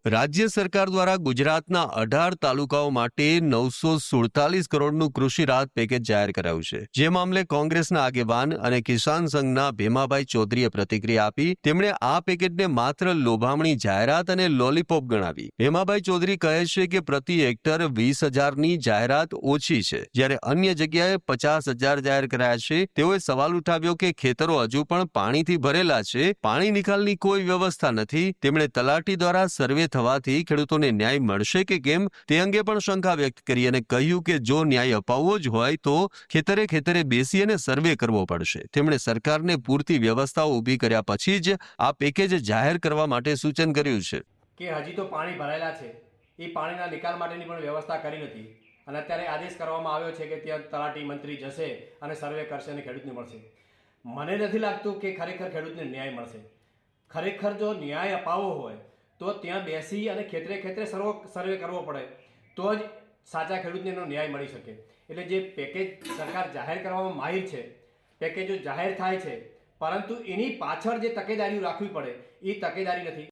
રાજ્ય સરકાર દ્વારા ગુજરાતના 18 તાલુકાઓ માટે 947 કરોડનું કૃષિ રાહત પેકેજ જાહેર કરાયું છે. જે મામલે કોંગ્રેસના આગેવાન અને કિસાન સંઘના ભીમાભાઈ ચૌધરીએ પ્રતિક્રિયા આપી. તેમણે આ પેકેજને માત્ર લોભામણી જાહેરાત અને લોલીપોપ ગણાવી. ભીમાભાઈ ચૌધરી કહે છે કે પ્રતિ હેક્ટર 20,000ની જાહેરાત ઓછી છે, જ્યારે અન્ય જગ્યાએ 50,000 જાહેર કરાયા છે. તેઓએ સવાલ ઉઠાવ્યો કે ખેતરો હજુ પણ પાણીથી ભરેલા છે, પાણી નિકાલની કોઈ વ્યવસ્થા નથી. તેમણે તલાટી દ્વારા સર્વે થવાથી ખેડૂતોને ન્યાય મળશે કે કેમ તે અંગે પણ શંકા વ્યક્ત કરી અને કહ્યું કે જો ન્યાય અપાવવો જ હોય તો ખેતરે ખેતરે બેસી અને સર્વે કરવો પડશે. તેમણે સરકારને પૂરતી વ્યવસ્થાઓ ઊભી કર્યા પછી જ આ પેકેજ જાહેર કરવા માટે સૂચન કર્યું છે કે હજી તો પાણી ભરાયેલા છે, એ પાણીના નિકાલ માટેની પણ વ્યવસ્થા કરી નથી અને અત્યારે આદેશ કરવામાં આવ્યો છે કે ત્યાં તલાટી મંત્રી જશે અને સર્વે કરશે અને ખેડૂતને મળશે. મને નથી લાગતું કે ખરેખર ખેડૂતને ન્યાય મળશે. ખરેખર જો ન્યાય અપાવવો હોય તો ત્યાં બેસી અને ખેતરે ખેતરે સર્વે કરવો પડે તો જ સાચા ખેડૂતને એનો ન્યાય મળી શકે. એટલે જે પેકેજ સરકાર જાહેર કરવામાં માહિર છે, પેકેજો જાહેર થાય છે, પરંતુ એની પાછળ જે તકેદારીઓ રાખવી પડે એ તકેદારી નથી.